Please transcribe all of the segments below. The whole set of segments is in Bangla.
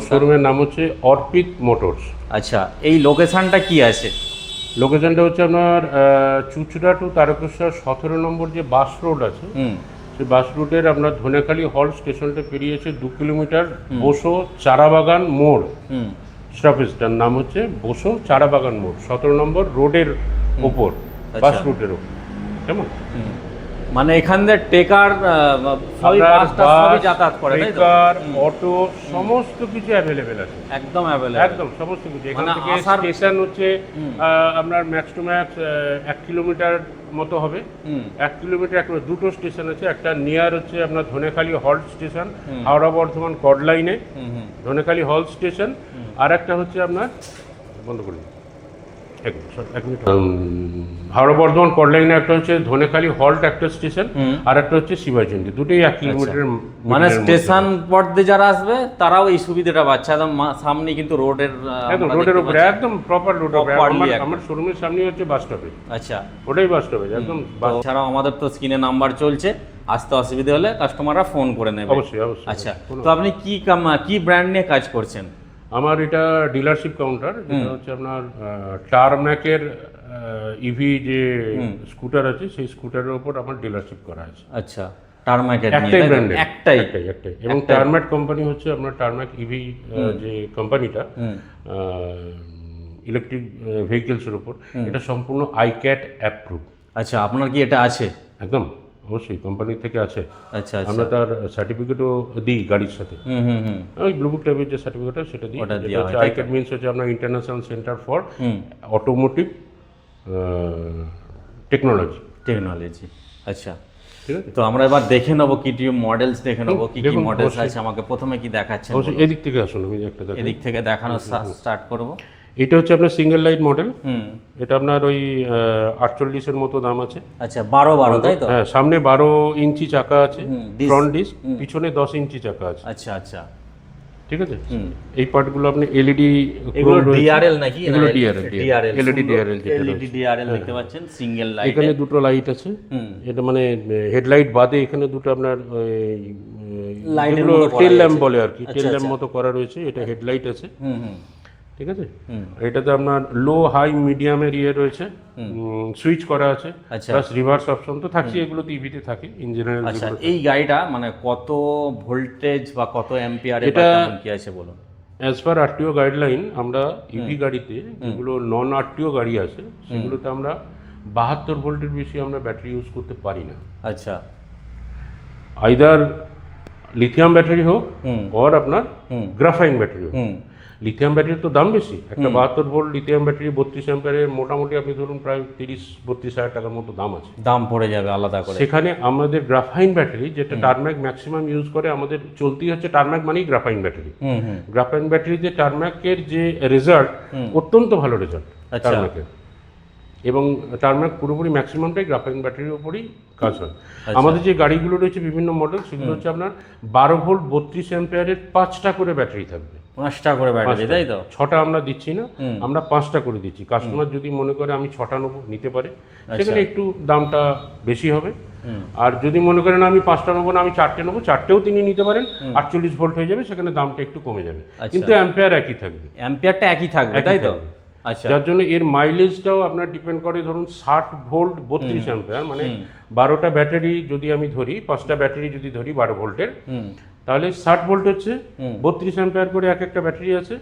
শোরুমের নাম হচ্ছে অর্পিত মোটরস। আচ্ছা, এই লোকেশনটা কি আছে? লোকেশনটা হচ্ছে আপনার চুচড়া টু তারকেশ্বর 17 নম্বর যে বাস রোড আছে, সেই বাস রোডের আপনার ধনেখালি হল স্টেশনটা পেরিয়েছে 2 কিলোমিটার, বসো চারাবাগান মোড় স্টপেজটার নাম হচ্ছে বসো চারাবাগান মোড়, 17 নম্বর রোডের ওপর, বাস রুটের ওপর। কেমন? মানে এখান থেকে টেকার সবই বাসটা সবই যাতায়াত করে, তাই তো? টেকার, অটো সমস্ত কিছু অ্যাভেলেবেল আছে, একদম অ্যাভেলেবল, একদম সমস্ত কিছু। এখান মানে থেকে আসার- স্টেশন হচ্ছে আপনার ম্যাক্স টু ম্যাক্স 1 কিলোমিটার মতো হবে। 1 কিলোমিটার দুটো স্টেশন আছে, একটা নিয়ার হচ্ছে আপনার ধনেখালি হল্ট স্টেশন, হাওড়া বর্ধমান কড লাইনে ধনেখালি হল স্টেশন, আর একটা হচ্ছে আপনার বন্ধ করুন এক মিনিট, হাওড়া বর্ধমান কড লাইনে একটা হচ্ছে ধনেখালি হল্ট একটা স্টেশন, আর একটা হচ্ছে শিবাচন্ডী, দুটোই 1 কিলোমিটার। মানে স্টেশন পথে যারা আসবে তারাও এই সুবিধাটা পাচ্ছে, একদম সামনে কিন্তু রোডের, একদম রোডের উপরে, একদম প্রপার রোডের উপরে। আমার শোরুমের সামনে হচ্ছে বাস স্টপেজ। আচ্ছা, ওটাই বাস স্টপেজ একদম। এছাড়াও আমাদের তো স্ক্রিনে নাম্বার চলছে, আসতে অসুবিধা হলে কাস্টমাররা ফোন করে নেবে। অবশ্যই অবশ্যই। আচ্ছা, তো আপনি কি ব্র্যান্ড নিয়ে কাজ করছেন? আমার এটা ডিলারশিপ কাউন্টার, যেটা হচ্ছে আপনার টারম্যাকের ইভি যে স্কুটার আছে, সেই স্কুটারের উপর আমার ডিলারশিপ করা আছে। আচ্ছা, টারম্যাকের একটাই ব্র্যান্ড, একটাই। এবং টারম্যাক কোম্পানি হচ্ছে আপনার টারম্যাক ইভি যে কোম্পানিটা ইলেকট্রিক ভেহিকেলসের উপর, এটা সম্পূর্ণ আইক্যাট অ্যাপ্রুভ। আচ্ছা, আপনার কি এটা আছে? একদম অবশ্যই কোম্পানি থেকে আছে। আচ্ছা, আমরা তার সার্টিফিকেটও দিই গাড়ির সাথে। ওই ব্লুবুক টাইপের যে সার্টিফিকেট সেটা দিই। যেটা হচ্ছে আইক্যাট মিনস হচ্ছে আপনার international centre for automotive technology. আচ্ছা, ঠিক আছে। তো আমরা এবার দেখে নেবো কি মডেলস, দেখে নেবো কি কি মডেলস আছে। আমাকে প্রথমে কি দেখাচ্ছেন? অবশ্যই এদিক থেকে আসুন, আমি একটা দেখাই। এদিক থেকে দেখানো স্টার্ট করব। এটা হচ্ছে আপনার সিঙ্গেল লাইট মডেল। এটা আপনার ওই 48-এর মতো দাম আছে। আচ্ছা, 12 তাই তো? হ্যাঁ, সামনে 12 ইঞ্চি চাকা আছে ফ্রন্ট ডিস্ক, পিছনে 10 ইঞ্চি চাকা আছে। আচ্ছা আচ্ছা, ঠিক আছে। এই পার্টগুলো আপনি এলইডি, এগুলো ডিআরএল নাকি? এগুলো DRL, LED DRL, LED DRL দেখতে পাচ্ছেন, সিঙ্গেল লাইট। এখানে দুটো লাইট আছে। এটা মানে হেডলাইট বাদে এখানে দুটো আপনার টেল ল্যাম্প বলে আর কি, টেল ল্যাম্প মতো করা রয়েছে। এটা হেডলাইট আছে। ঠিক আছে। এটাতে আপনার লো হাই মিডিয়ামের ইয়ে রয়েছে, সুইচ করা আছে, প্লাস রিভার্স অপশন তো থাকছে, এগুলো তো ইভিতে থাকে ইন জেনারেল। আচ্ছা, এই গাড়িটা মানে কত ভোল্টেজ বা কত অ্যাম্পিয়ার এটা কি আছে বলুন? অ্যাজ পার আরটিও গাইডলাইন, আমরা ইভি গাড়িতে, যেগুলো নন আরটিও গাড়ি আছে, সেগুলোতে আমরা 72 ভোল্টের বেশি আমরা ব্যাটারি ইউজ করতে পারি না। আচ্ছা, আইদার লিথিয়াম ব্যাটারি হোক আর আপনার গ্রাফাইন ব্যাটারি হোক। লিথিয়াম ব্যাটারির তো দাম বেশি। একটা 72 ভোল্ট লিথিয়াম ব্যাটারি 32 অ্যাম্পিয়ারের মোটামুটি আপনি ধরুন প্রায় 30-32 হাজার টাকার মতো দাম আছে, দাম পড়ে যাবে আলাদা করে। সেখানে আমাদের গ্রাফাইন ব্যাটারি, যেটা টারম্যাক ম্যাক্সিমাম ইউজ করে, আমাদের চলতেই হচ্ছে টারম্যাক মানেই গ্রাফাইন ব্যাটারি। গ্রাফাইন ব্যাটারিতে টারম্যাকের যে রেজাল্ট, অত্যন্ত ভালো রেজাল্ট টারম্যাকের, এবং টারম্যাক পুরোপুরি ম্যাক্সিমামটাই গ্রাফাইন ব্যাটারির উপরই কাজ হয়। আমাদের যে গাড়িগুলো রয়েছে বিভিন্ন মডেল, সেগুলো হচ্ছে আপনার 12 ভোল্ট 32 অ্যাম্পিয়ারের 5টা করে ব্যাটারি থাকবে। 5টা করে ব্যাটারি, তাই তো? 6টা আমরা দিচ্ছি না, আমরা 5টা করে দিচ্ছি। কাস্টমার যদি মনে করে আমি 6টা নেবো, নিতে পারে, সেখানে একটু দামটা বেশি হবে। আর যদি মনে করেন আমি 5টা নেবো না, আমি 4টে নেবো, 4টেও তিনি নিতে পারেন। 48 ভোল্ট হয়ে যাবে, সেখানে দামটা একটু কমে যাবে, কিন্তু অ্যাম্পিয়ার একই থাকবে। অ্যাম্পিয়ারটা একই থাকবে, তাই তো? আচ্ছা, যার জন্য এর মাইলেজটাও আপনার ডিপেন্ড করে। ধরুন 60 ভোল্ট 32 অ্যাম্পিয়ার, মানে 12টা ব্যাটারি যদি আমি ধরি, 5টা ব্যাটারি যদি ধরি 12 ভোল্টের, তাহলে 60 ভোল্ট হচ্ছে 32 অ্যাম্পিয়ার করে এক একটা ব্যাটারি আছে।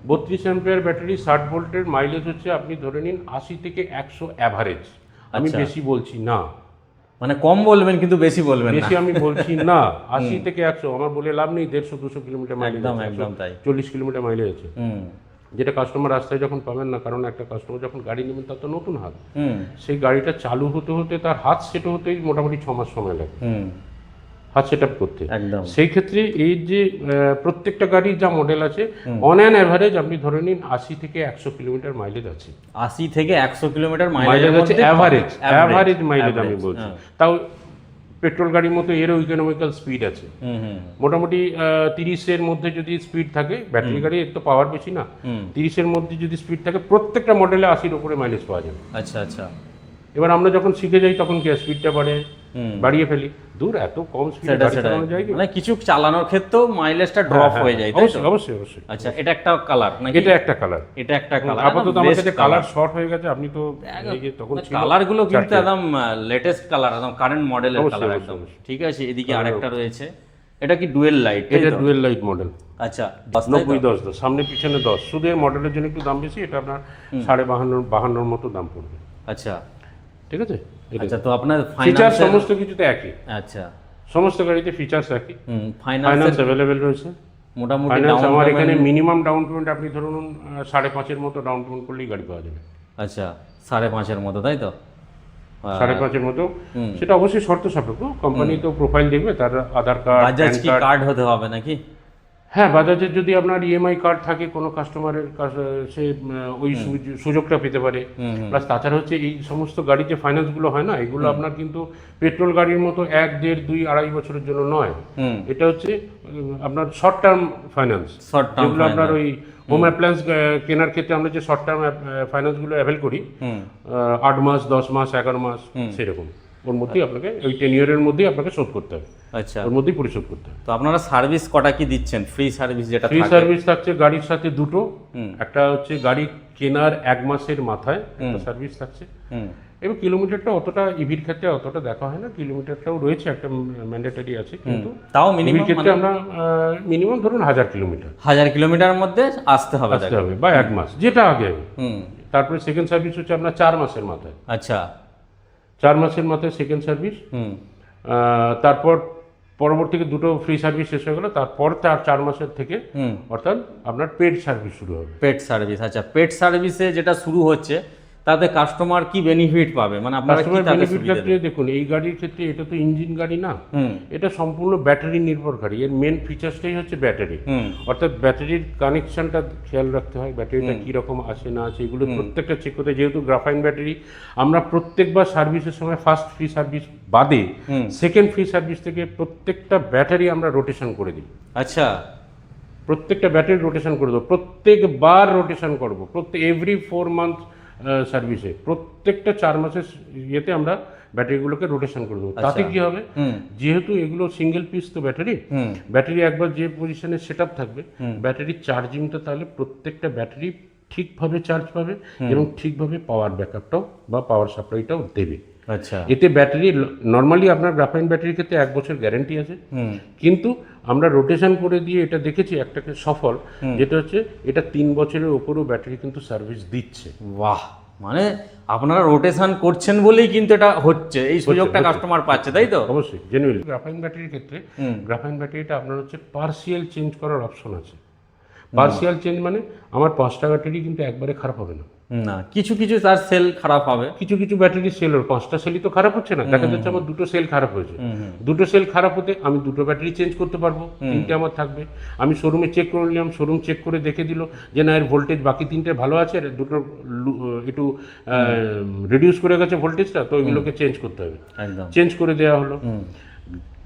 32 অ্যাম্পিয়ার ব্যাটারি 60 ভোল্টের মাইলেজ হচ্ছে আপনি ধরে নিন 80 থেকে 100 অ্যাভারেজ। আমি বেশি বলছি না, মানে কম বলবেন কিন্তু বেশি বলবেন না। বেশি আমি বলছি না, 80 থেকে 100। আমার বলে লাভ নেই 150-200 কিলোমিটার মাইলেজ, একদম তাই, 40 কিলোমিটার মাইলেজ আছে, যেটা কাস্টমার রাস্তায় যখন পাবেন না। কারণ একটা কাস্টমার যখন গাড়ি নেবেন, তার তো নতুন হাত, সেই গাড়িটা চালু হতে হতে তার হাত সেট হতেই মোটামুটি 6 মাস সময় লাগে হাত সেট আপ করতে। সেই ক্ষেত্রে এই যে প্রত্যেকটা গাড়ির যা মডেল আছে, অন অ্যান অ্যাভারেজ আপনি ধরে নিন 80 থেকে 100 কিলোমিটার মাইলেজ আছে। 80 থেকে 100 কিলোমিটার মাইলেজ আছে, অ্যাভারেজ মাইলেজ আমি বলছি। তাও পেট্রোল গাড়ির মতো এরও ইকোনমিক্যাল স্পিড আছে। মোটামুটি 30-এর মধ্যে যদি স্পিড থাকে, ব্যাটারি গাড়ি এর তো পাওয়ার বেশি না, 30-এর মধ্যে যদি স্পিড থাকে, প্রত্যেকটা মডেলে 80-র উপরে মাইলেজ পাওয়া যাবে। আচ্ছা আচ্ছা। এবার আমরা যখন শিখে যাই, তখন কি স্পিডটা বাড়ে, বাড়িয়ে ফেলি, দূর এত কম স্পিডে সেটা গাড়ি সেটা চালানো যায় কি? মানে কিছু চালানোর ক্ষেত্রেও মাইলেজটা ড্রপ হয়ে যায়, তাই তো? অবশ্যই অবশ্যই অবশ্যই। আচ্ছা, এটা একটা কালার নাকি? এটা একটা কালার। এটা একটা কালার, আপাতত আমার কাছে কালার শর্ট হয়ে গেছে, আপনি তো এই যে তখন ছিল কালার গুলো কিন্তু চারটে। একদম লেটেস্ট কালার, একদম কারেন্ট মডেলের অবশ্যই, কালার অবশ্যই, একদম। অবশ্যই। ঠিক আছে, এদিকে আরেকটা রয়েছে, এটা কি ডুয়েল লাইট? এটা ডুয়েল লাইট মডেল, আচ্ছা, 90-10 সামনে পিছনে 10, শুধু এর মডেলের জন্য একটু দাম বেশি, এটা আপনার 52,500 মতো দাম পড়বে। আচ্ছা ঠিক আছে। আচ্ছা, তো আপনার ফিচার ফাইনান্স সমস্ত কিছুতে একই, আচ্ছা সমস্ত গাড়িতে ফিচার্স একই। ফাইনান্স ফাইন্যান্স অ্যাভেলেবেল রয়েছে। মোটামুটি ফাইন্যান্স ডাউন আমার এখানে পেমেন্ট, মিনিমাম ডাউন পেমেন্ট আপনি ধরুন 5.5-এর মতো ডাউন পেমেন্ট করলেই গাড়ি পাওয়া যাবে। আচ্ছা 5.5-এর মতো, তাই তো? 5.5-এর মতো, সেটা অবশ্যই শর্ত সাপেক্ষ, কোম্পানি তো প্রোফাইল দেখবে, তার আধার কার্ড, বাজাজ প্যান কি কার্ড। কার্ড হতে হবে নাকি? হ্যাঁ, বাজাজের যদি আপনার ইএমআই কার্ড থাকে কোনো কাস্টমারের কাছে, সে ওই সুযোগটা পেতে পারে। প্লাস তাছাড়া হচ্ছে এই সমস্ত গাড়ি যে ফাইন্যান্সগুলো হয় না, এগুলো আপনার কিন্তু পেট্রোল গাড়ির মতো 1, 1.5, 2, 2.5 বছরের জন্য নয়। এটা হচ্ছে আপনার short term finance, short term যেগুলো আপনার ওই হোম অ্যাপ্লায়েন্স কেনার ক্ষেত্রে আমরা যে শর্ট টার্ম ফাইন্যান্সগুলো অ্যাভেল করি, 8 মাস, 10 মাস, 11 মাস, সেরকম ওর মধ্যেই আপনাকে ওই 10 ইয়ারের মধ্যেই আপনাকে শোধ করতে হবে, আচ্ছা, ওর মধ্যেই পরিশোধ করতে হবে। তো আপনারা সার্ভিস কটা কি দিচ্ছেন? ফ্রি সার্ভিস যেটা ফ্রি থাকে? সার্ভিস থাকছে গাড়ির সাথে দুটো, একটা হচ্ছে গাড়ি কেনার 1 মাসের মাথায় একটা সার্ভিস থাকছে, এবং কিলোমিটারটা অতটা ইভির ক্ষেত্রে অতটা দেখা হয় না, কিলোমিটারটাও রয়েছে একটা ম্যান্ডেটরি আছে, কিন্তু তাও ইভির মিনিমাম ক্ষেত্রে আমরা মিনিমাম ধরুন 1000 কিলোমিটার 1000 কিলোমিটার মধ্যে আসতে হবে আসতে হবে, বা 1 মাস যেটা আগে হবে। তারপরে সেকেন্ড সার্ভিস হচ্ছে আপনার 4 মাসের মাথায়, আচ্ছা 4 মাসের মাথায় সেকেন্ড সার্ভিস। তারপর পরবর্তীতে দুটো ফ্রি সার্ভিস শেষ হয়ে গেল, তারপর 4 মাসের থেকে অর্থাৎ আপনার পেড সার্ভিস শুরু হবে। পেড সার্ভিস, আচ্ছা পেড সার্ভিসে যেটা শুরু হচ্ছে তাতে কাস্টমার কি বেনিফিট পাবে, মানে আপনারা কি কাস্টমার তাকে বেনিফিট সুবিধা ক্ষেত্রে দেখুন, এই গাড়ির ক্ষেত্রে এটা তো ইঞ্জিন গাড়ি না, এটা সম্পূর্ণ ব্যাটারি নির্ভর গাড়ি। এর মেন ফিচার্সটাই হচ্ছে ব্যাটারি, অর্থাৎ ব্যাটারির কানেকশনটা খেয়াল রাখতে হয়, ব্যাটারিটা কীরকম আছে না আছে এগুলো প্রত্যেকটা চেক করতে। যেহেতু গ্রাফাইন ব্যাটারি, আমরা প্রত্যেকবার সার্ভিসের সময় ফার্স্ট ফ্রি সার্ভিস বাদে সেকেন্ড ফ্রি সার্ভিস থেকে প্রত্যেকটা ব্যাটারি আমরা রোটেশন করে দিই। আচ্ছা, প্রত্যেকটা ব্যাটারি রোটেশন করে দেবো, প্রত্যেকবার রোটেশন করবো, এভরি 4 মান্থ সার্ভিসে, প্রত্যেকটা 4 মাসের ইয়েতে আমরা ব্যাটারিগুলোকে রোটেশন করে দেবো। তাতে কি হবে, যেহেতু এগুলো সিঙ্গেল পিস তো ব্যাটারি একবার যে পজিশনে সেট আপ থাকবে, ব্যাটারির চার্জিংটা তাহলে প্রত্যেকটা ব্যাটারি ঠিকভাবে চার্জ পাবে এবং ঠিকভাবে পাওয়ার ব্যাকআপটাও বা পাওয়ার সাপ্লাইটাও দেবে। আচ্ছা, এতে ব্যাটারি নর্মালি আপনার গ্রাফাইন ব্যাটারির ক্ষেত্রে 1 বছর গ্যারেন্টি আছে, কিন্তু আমরা রোটেশন করে দিয়ে এটা দেখেছি একটাকে সফল, যেটা হচ্ছে এটা 3 বছরের উপরও ব্যাটারি কিন্তু সার্ভিস দিচ্ছে। বাহ, মানে আপনারা রোটেশন করছেন বলেই কিন্তু এটা হচ্ছে, এই সুযোগটা কাস্টমার পাচ্ছে, তাই তো? অবশ্যই জেনুইনলি গ্রাফাইন ব্যাটারির ক্ষেত্রে গ্রাফাইন ব্যাটারিটা আপনার হচ্ছে পার্সিয়াল চেঞ্জ করার অপশন আছে। পার্সিয়াল চেঞ্জ মানে আমার 5টা ব্যাটারি কিন্তু একবারে খারাপ হবে না, না, কিছু কিছু তার সেল খারাপ হবে, কিছু কিছু ব্যাটারি সেল ওর 5টা সেলই তো খারাপ হচ্ছে না, দেখা যাচ্ছে আমার 2টো সেল খারাপ হয়েছে, 2টো সেল খারাপ হতে আমি 2টো ব্যাটারি চেঞ্জ করতে পারবো, 3টে আমার থাকবে। আমি শোরুমে চেক করে নিলাম, শোরুম চেক করে দেখে দিল যে না এর ভোল্টেজ বাকি 3টে ভালো আছে, আর দুটো একটু রিডিউস করে গেছে ভোল্টেজটা, তো ওইগুলোকে চেঞ্জ করতে হবে, একদম চেঞ্জ করে দেওয়া হলো।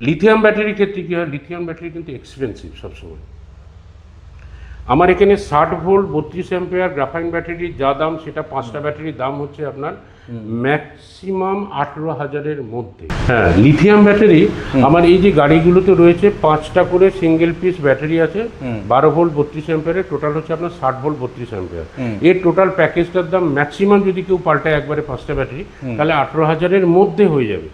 লিথিয়াম ব্যাটারির ক্ষেত্রে কী হয়, লিথিয়াম ব্যাটারি কিন্তু এক্সপেন্সিভ সবসময়। আমার এখানে 60 ভোল্ট 32 অ্যাম্পিয়ার গ্রাফাইন ব্যাটারির যা দাম, সেটা 5টা ব্যাটারির দাম হচ্ছে আপনার ম্যাক্সিমাম 18,000-এর মধ্যে। হ্যাঁ, লিথিয়াম ব্যাটারি আমার এই যে গাড়িগুলোতে রয়েছে 5টা করে সিঙ্গেল পিস ব্যাটারি আছে, 12 ভোল্ট 32 অ্যাম্পিয়ারের, টোটাল হচ্ছে আপনার 60 ভোল্ট 32 অ্যাম্পিয়ার। এর টোটাল প্যাকেজটার দাম ম্যাক্সিমাম যদি কেউ পাল্টায় একবারে 5টা ব্যাটারি, তাহলে 18,000-এর মধ্যে হয়ে যাবে।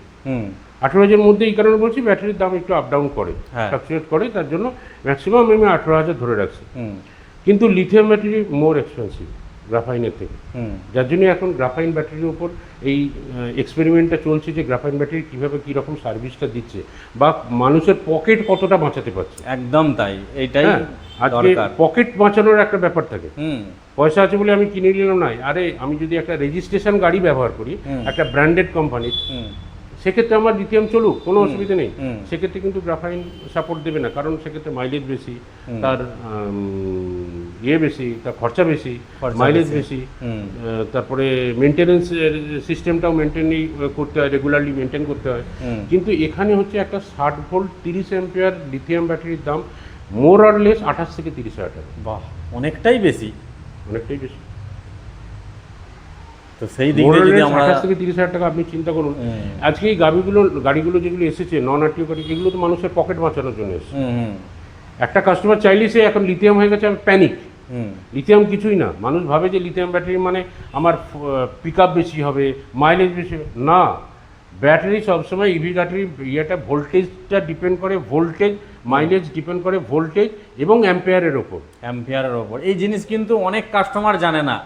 18,000-এর মধ্যে এই কারণে বলছি, ব্যাটারির দাম একটু আপ ডাউন করে, ফ্লাকচুয়েট করে, তার জন্য ম্যাক্সিমাম আমি 18,000 ধরে রাখছি। কিন্তু লিথিয়াম ব্যাটারি মোর এক্সপেন্সিভ গ্রাফাইনের থেকে, যার জন্য এখন গ্রাফাইন ব্যাটারির উপর এই এক্সপেরিমেন্টটা চলছে যে গ্রাফাইন ব্যাটারি কীভাবে কীরকম সার্ভিসটা দিচ্ছে বা মানুষের পকেট কতটা বাঁচাতে পারছে। একদম তাই, এইটাই আজকে পকেট বাঁচানোর একটা ব্যাপার থাকে, পয়সা আছে বলে আমি কিনে নিলাম না, আরে আমি যদি একটা রেজিস্ট্রেশন গাড়ি ব্যবহার করি একটা ব্র্যান্ডেড কোম্পানির, সেক্ষেত্রে আমার লিথিয়াম চলুক, কোনো অসুবিধা নেই, সেক্ষেত্রে কিন্তু গ্রাফাইন সাপোর্ট দেবে না, কারণ সেক্ষেত্রে মাইলেজ বেশি, তার বেশি, তার খরচা বেশি, মাইলেজ বেশি, তারপরে মেনটেনেন্স সিস্টেমটাও মেনটেনই করতে হয়, রেগুলারলি মেনটেন করতে হয়। কিন্তু এখানে হচ্ছে একটা 60 ভোল্ট 30 অ্যাম্পিয়ার লিথিয়াম ব্যাটারির দাম মোর অর লেস 28 থেকে 30,000 টাকা। বাহ, অনেকটাই বেশি, অনেকটাই বেশি। তো সেই দিক দিয়ে যদি আমরা 28 থেকে 30,000 টাকা আপনি চিন্তা করুন। আজকে এই গাড়িগুলো যেগুলো এসেছে নন আরটিও গাড়ি, এগুলো তো মানুষের পকেট বাঁচানোর জন্য এসেছে। একটা কাস্টমার চাইলেই সে এখন লিথিয়াম হয়ে গেছে, আমি প্যানিক। লিথিয়াম কিছুই না। মানুষ ভাবে যে লিথিয়াম ব্যাটারি মানে আমার পিক আপ বেশি হবে, মাইলেজ বেশি হবে। না, ব্যাটারি সবসময় ইভি ব্যাটারি ইয়েটা ভোল্টেজটা ডিপেন্ড করে, ভোল্টেজ মাইলেজ ডিপেন্ড করে ভোল্টেজ এবং অ্যাম্পিয়ারের ওপর। এই জিনিস কিন্তু অনেক কাস্টমার জানে না,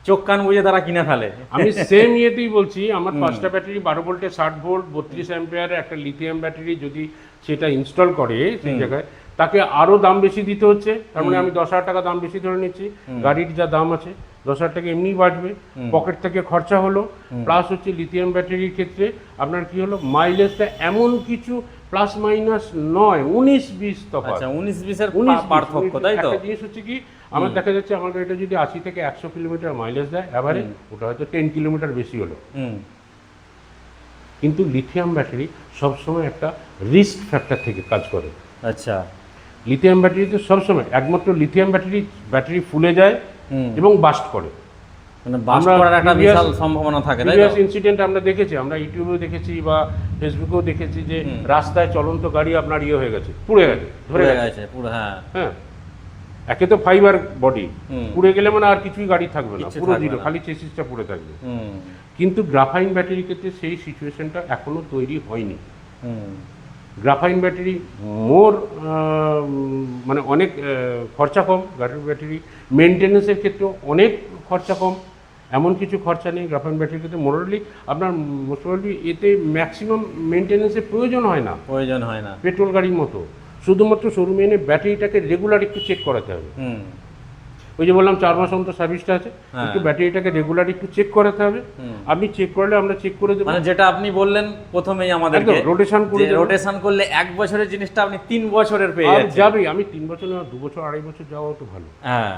চোখ কান বুঝে তারা কিনে ফেলে। আমি সেম ইয়েতেই বলছি, আমার 5টা ব্যাটারি 12 ভোল্টে 60 ভোল্ট 32 অ্যাম্পিয়ারের একটা লিথিয়াম ব্যাটারি যদি সেটা ইনস্টল করে সেই জায়গায়, তাকে আরও দাম বেশি দিতে হচ্ছে। তার মানে আমি 10,000 টাকা দাম বেশি ধরে নিচ্ছি। গাড়ির যা দাম আছে 10,000 টাকা এমনিই বাড়বে, পকেট থেকে খরচা হলো। প্লাস হচ্ছে লিথিয়াম ব্যাটারির ক্ষেত্রে আপনার কি হলো, মাইলেজটা এমন কিছু প্লাস মাইনাস নয়, 19-20 তফাৎ। আচ্ছা, 19-20 এর পার্থক্য, তাই তো? একটা জিনিস হচ্ছে কি, আমার দেখা যাচ্ছে আমার গাড়িটা যদি 80 থেকে 100 কিলোমিটার মাইলেজ দেয় এভারেজ, ওটা হয়তো 10 কিলোমিটার বেশি হলো। কিন্তু লিথিয়াম ব্যাটারি সবসময় একটা রিস্ক ফ্যাক্টর থেকে কাজ করে। আচ্ছা, লিথিয়াম ব্যাটারিতে সবসময় একমাত্র লিথিয়াম ব্যাটারি ফুলে যায় এবং বাস্ট করে। মানে বাস্ট করার একটা বিশাল সম্ভাবনা থাকে, তাই তো? প্রিভিয়াস ইনসিডেন্ট আমরা দেখেছি, আমরা ইউটিউবেও দেখেছি বা ফেসবুকেও দেখেছি যে রাস্তায় চলন্ত গাড়ি আপনার ইয়ে হয়ে গেছে, পুড়ে গেছে, ধরে গেছে পুরো। হ্যাঁ, হ্যাঁ, একে তো ফাইবার বডি, পুড়ে গেলে মানে আর কিছুই গাড়ি থাকবে না, পুরো জিরো, খালি চেসিসটা পুড়ে থাকবে। কিন্তু গ্রাফাইন ব্যাটারির ক্ষেত্রে সেই সিচুয়েশনটা এখনো তৈরি হয়নি। গ্রাফাইন ব্যাটারি মোর মানে অনেক খরচা কম, গ্রাফাইন ব্যাটারি মেনটেন্যান্সের ক্ষেত্রেও অনেক খরচা কম, এমন কিছু খরচা নেই গ্রাফাইন ব্যাটারির ক্ষেত্রে। মোরালি আপনার মোস্ট প্রবাবলি এতে ম্যাক্সিমাম মেনটেন্যান্সের প্রয়োজন হয় না পেট্রোল গাড়ির মতো। শুধুমাত্র শোরুমে এনে ব্যাটারিটাকে রেগুলার একটু চেক করাতে হবে। ওই যে বললাম 4 মাস অন্তর সার্ভিসটা আছে, একটু ব্যাটারিটাকে রেগুলার একটু চেক করাতে হবে। আপনি চেক করলে আমরা চেক করে দেবো। মানে যেটা আপনি বললেন প্রথমেই আমাদেরকে, রোটেশন করলে 1 বছরের জিনিসটা আপনি 3 বছরের পেয়ে যাবে। আমি 3 বছর না, 2 বছর 2.5 বছর যাওয়াও তো ভালো।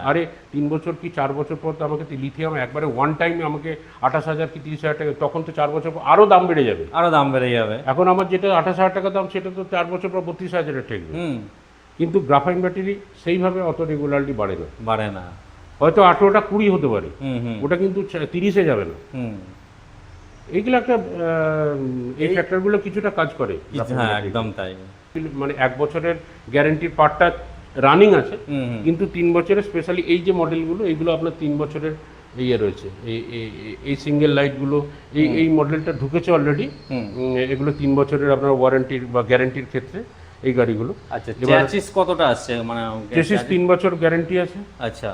আরে 3 বছর কি 4 বছর পর তো আমাকে লিথিয়াম একবারে ওয়ান টাইমে আমাকে 28,000 কি 30,000 টাকা, তখন তো 4 বছর পর আরও দাম বেড়ে যাবে। এখন আমার যেটা 28,000 টাকা দাম, সেটা তো 4 বছর পর 32,000 ঠেকবে। কিন্তু গ্রাফাইন ব্যাটারি সেইভাবে অত রেগুলারলি বাড়ে না। হয়তো 18টা 20 হতে পারে, ওটা কিন্তু 30-এ যাবে না। এইগুলো একটা এই ফ্যাক্টরগুলো কিছুটা কাজ করে। একদম তাই। মানে 1 বছরের গ্যারান্টির পার্টটা রানিং আছে, কিন্তু 3 বছরের স্পেশালি এই যে মডেলগুলো, এইগুলো আপনার 3 বছরের ইয়ে রয়েছে। এই সিঙ্গেল লাইটগুলো এই মডেলটা ঢুকেছে অলরেডি। এগুলো 3 বছরের আপনার ওয়ারেন্টির বা গ্যারান্টির ক্ষেত্রে এই গাড়িগুলো। আচ্ছা, চ্যাসিস কতটা আসছে? মানে চ্যাসিস 3 বছর গ্যারান্টি আছে। আচ্ছা,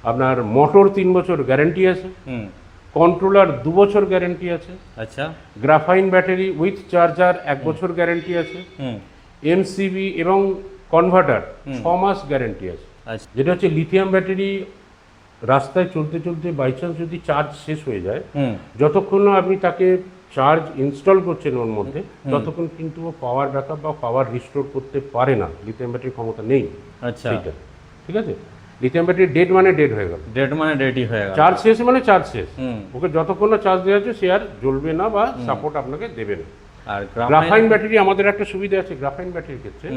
আপনার মোটর 3 বছর গ্যারান্টি আছে। কন্ট্রোলার 2 বছর গ্যারান্টি আছে। আচ্ছা, গ্রাফাইন ব্যাটারি উইথ চার্জার 1 বছর গ্যারান্টি আছে। এমসিবি এবং কনভার্টার 6 মাস গ্যারান্টি আছে। যেটা হচ্ছে লিথিয়াম ব্যাটারি, রাস্তায় চলতে চলতে বাই চান্স যদি চার্জ শেষ হয়ে যায়, যতক্ষণ না আপনি তাকে চার্জ ইনস্টল করছেন ওর মধ্যে, ততক্ষণ কিন্তু ও পাওয়ার ব্যাকআপ বা পাওয়ার রিস্টোর করতে পারে না। লিথিয়াম ব্যাটারির ক্ষমতা নেই। আচ্ছা, ঠিক আছে। লিথিয়াম ব্যাটারি ডেড মানে ডেড হয়ে গেল, ডেডই হয়ে গেল। চার্জ শেষ মানে চার্জ শেষ। ওকে যতক্ষণ না চার্জ দেওয়া আছে সে আর জ্বলবে না বা সাপোর্ট আপনাকে দেবে না। আর গ্রাফাইন ব্যাটারি আমাদের একটা সুবিধা আছে গ্রাফাইন ব্যাটারির ক্ষেত্রে,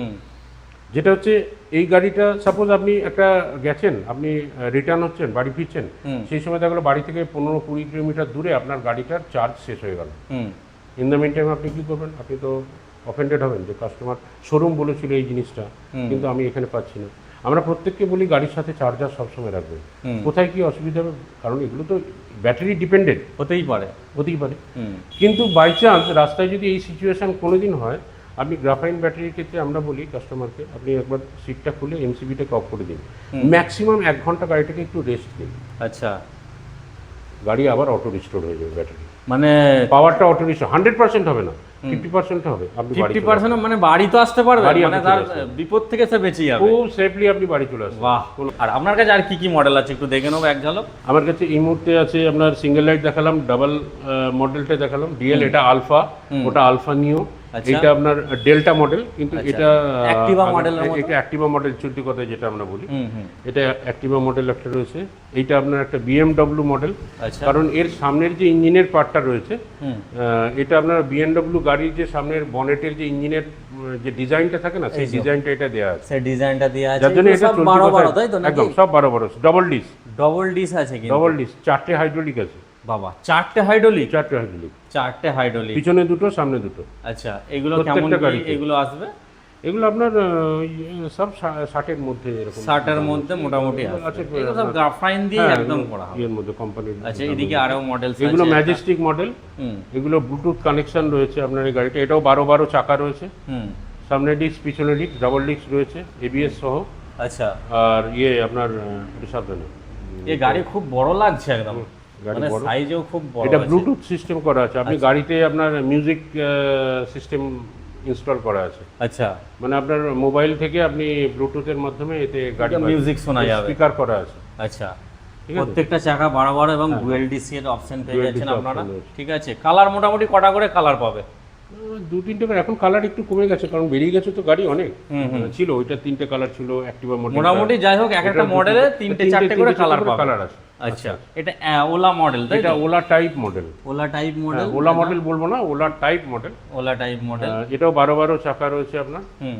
যেটা হচ্ছে এই গাড়িটা সাপোজ আপনি একটা গেছেন, আপনি রিটার্ন হচ্ছেন, বাড়ি ফিরছেন, সেই সময় দেখা গেলো বাড়ি থেকে 15-20 কিলোমিটার দূরে আপনার গাড়িটার চার্জ শেষ হয়ে গেল। ইন দ্য মিন টাইম আপনি কী করবেন? আপনি তো অফেন্ডেড হবেন যে কাস্টমার শোরুম বলেছিল এই জিনিসটা, কিন্তু আমি এখানে পাচ্ছি না। আমরা প্রত্যেককে বলি গাড়ির সাথে চার্জার সবসময় রাখবেন। কোথায় কি অসুবিধা হবে? কারণ এগুলো তো ব্যাটারি ডিপেন্ডেন্ট, হতেই পারে। কিন্তু বাই চান্স রাস্তায় যদি এই সিচুয়েশান কোনোদিন হয়, আপনি গ্রাফাইন ব্যাটারির ক্ষেত্রে আমরা বলি কাস্টমারকে, আপনি একবার সিটটা খুলে এমসিবিটাকে অফ করে দিন, ম্যাক্সিমাম 1 ঘন্টা গাড়িটাকে একটু রেস্ট দিন। আচ্ছা, গাড়ি আবার অটো রিস্টোর হয়ে যাবে। ব্যাটারি মানে পাওয়ারটা অটো রিস্টোর 100% হবে না, 50% হবে। আপনি 50% মানে বাড়ি তো আসতে পারবে, মানে তার বিপদ থেকে সে বেঁচে যাবে, খুব সেফলি আপনি বাড়ি চলে আসবেন। বাহ। আর আপনার কাছে আর কি কি মডেল আছে একটু দেখে নেবো এক ঝলক? আমার কাছে এই মুহূর্তে আছে আপনার সিঙ্গেল লাইট দেখালাম, ডাবল মডেলটা দেখালাম, ডিএল, এটা আলফা, ওটা আলফা নিও, এটা আপনার ডেল্টা মডেল, কিন্তু এটা অ্যাক্টিভা মডেলের মতো। এটা অ্যাক্টিভা মডেল চলতি কথা যেটা আমরা বলি, এটা অ্যাক্টিভা মডেল একটা রয়েছে। এইটা আপনার একটা বিএমডব্লিউ মডেল, কারণ এর সামনের যে ইঞ্জিনের পার্টটা রয়েছে, এটা আপনার বিএমডব্লিউ গাড়ির যে সামনের বনেটের যে ইঞ্জিনের যে ডিজাইনটা থাকে না, সেই ডিজাইনটা এটা দেওয়া আছে। সেই ডিজাইনটা দেওয়া আছে, যার জন্য এটা বড় বড়, তাই তো? একদম সব 12 12 ডবল ডিস আছে, কিন্তু ডবল ডিস 4টে হাইড্রোলিক আছে। বাবা, 4টে হাইড্রোলিক? 4টে হাইড্রোলিক, 4টে হাইড্রোলিক, পিছনে দুটো সামনে দুটো। আচ্ছা, এগুলো কেমন প্রত্যেকটা কি গাড়িতে। এগুলো আসবে? এগুলো আপনার সব 60-এর মধ্যে এরকম। 60-এর মধ্যে মোটামুটি আছে, আছে। এগুলো সব গ্রাফাইন দিয়ে হ্যাঁ, একদম করা হবে। এর মধ্যে কোম্পানির। আচ্ছা, এদিকে আরো মডেল আছে। এগুলো ম্যাজেস্টিক মডেল, হুম এগুলো ব্লুটুথ কানেকশন রয়েছে আপনার এই গাড়িটা। এটাও 12 চাকা রয়েছে, হুম। সামনে ডিস্ক পিছনে ডিস্ক, ডাবল ডিস্ক রয়েছে এবিএস সহ। আচ্ছা, আর আপনার একটু সাবধানে, এই গাড়ি খুব বড় লাগছে একদম, গাড়ি মানে বড়। সাইজেও খুব বড় এটা আছে। ব্লুটুথ সিস্টেম করা আছে, আপনি গাড়িতে আপনার মিউজিক সিস্টেম ইনস্টল করা আছে, আচ্ছা, মানে আপনার মোবাইল থেকে আপনি ব্লুটুথের মাধ্যমে এতে গাড়ি মিউজিক শোনা যাবে। স্পিকার করা আছে। আচ্ছা, ঠিক আছে। প্রত্যেকটা চাকা বড় বড় এবং হ্যাঁ। ডুয়েল ডিসি এর অপশন পেয়ে Dual যাচ্ছেন DC আপনারা। option রয়েছে। ঠিক আছে, কালার মোটামুটি কটা করে কালার পাবে? 2-3টে কালার, এখন কালার একটু কমে গেছে কারণ বেরিয়ে গেছে তো গাড়ি অনেক। ছিল ওইটা 3টে কালার ছিল অ্যাক্টিভা মডেল। মোটামুটি যাই হোক, এক একটা মডেলে 3-4টে করে কালার পাবে। কালার আছে। আচ্ছা, এটা ওলা মডেল, তাই এটা তো? OLA type model. OLA type model. OLA model বলবো না, OLA type model. OLA type model. এটাও 12 চাকা রয়েছে আপনার। হুম,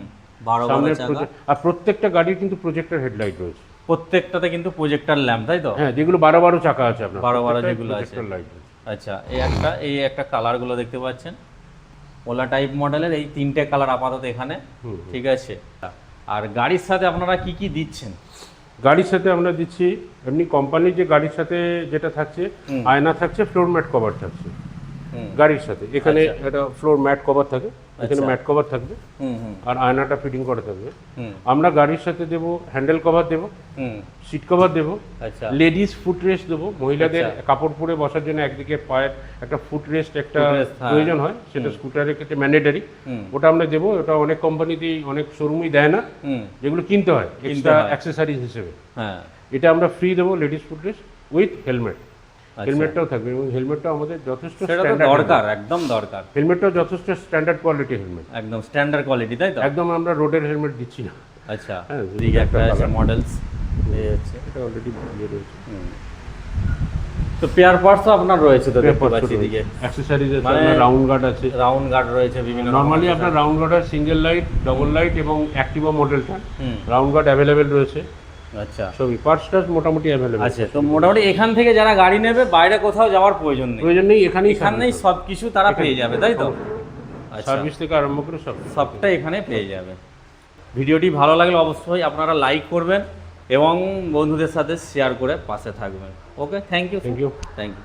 12 সামনে চাকা। আর প্রত্যেকটা গাড়ির কিন্তু প্রজেক্টর হেডলাইট রয়েছে। প্রত্যেকটাতে কিন্তু প্রজেক্টর ল্যাম্প, তাই তো? হ্যাঁ, যেগুলো 12 চাকা আছে আপনার, 12 যেগুলো আছে। প্রজেক্টর লাইট রয়েছে। আচ্ছা, এই একটা কালারগুলো দেখতে পাচ্ছেন, ওলা টাইপ মডেলের এই 3টে কালার আপাতত এখানে। ঠিক আছে, আর গাড়ির সাথে আপনারা কি কি দিচ্ছেন? গাড়ির সাথে আমরা দিচ্ছি এমনি কোম্পানির যে গাড়ির সাথে যেটা থাকছে, আয়না থাকছে, ফ্লোর ম্যাট কভার থাকছে গাড়ির সাথে। এখানে একটা ফ্লোর ম্যাট কভার থাকে, এখানে ম্যাট কভার থাকবে, আর আয়নাটা ফিটিং করা থাকবে। আমরা গাড়ির সাথে দেবো হ্যান্ডেল কভার দেবো, সিট কভার দেবো, আচ্ছা, লেডিস ফুট রেস্ট দেবো। মহিলাদের কাপড় পরে বসার জন্য একদিকে পায়ের একটা ফুট রেস্ট একটা প্রয়োজন হয়, সেটা স্কুটারের ক্ষেত্রে ম্যান্ডেটারি, ওটা আমরা দেবো। ওটা অনেক কোম্পানিতেই অনেক শোরুমই দেয় না, যেগুলো কিনতে হয় এক্সট্রা অ্যাক্সেসরিজ হিসেবে। হ্যাঁ, এটা আমরা ফ্রি দেবো, ladies foot rest with helmet. হেলমেটটাও থাকবে এবং হেলমেটটাও আমাদের যথেষ্ট সেটা তো দরকার, একদম দরকার। হেলমেটটাও যথেষ্ট স্ট্যান্ডার্ড কোয়ালিটি হেলমেট, একদম স্ট্যান্ডার্ড কোয়ালিটি, তাই তো? একদম আমরা রোডের হেলমেট দিচ্ছি না। আচ্ছা, হ্যাঁ, এদিকে একটা আছে মডেলস এই হচ্ছে, এটা অলরেডি রয়েছে। তো পেয়ার পার্টসও আপনার রয়েছে তো দেখতে পাচ্ছি এদিকে। অ্যাক্সেসরিজ আছে, মানে রাউন্ড গার্ড আছে, রাউন্ড গার্ড রয়েছে বিভিন্ন। নরমালি আপনার রাউন্ড গার্ড আর সিঙ্গেল লাইট, ডবল লাইট এবং অ্যাক্টিভা মডেলটা রাউন্ড গার্ড অ্যাভেলেবেল রয়েছে। আচ্ছা, সবই পার্টসটা মোটামুটি অ্যাভেলেবেল আচ্ছা, তো মোটামুটি এখান থেকে যারা গাড়ি নেবে বাইরে কোথাও যাওয়ার প্রয়োজন নেই, প্রয়োজন নেই, এখানেই এখানেই সব কিছু তারা পেয়ে যাবে, তাই তো? আচ্ছা, সার্ভিস থেকে আরম্ভ করে সব। সবটা এখানে পেয়ে যাবে। ভিডিওটি ভালো লাগলে অবশ্যই আপনারা লাইক করবেন এবং বন্ধুদের সাথে শেয়ার করে পাশে থাকবেন। Okay, thank you. Thank you. Thank you.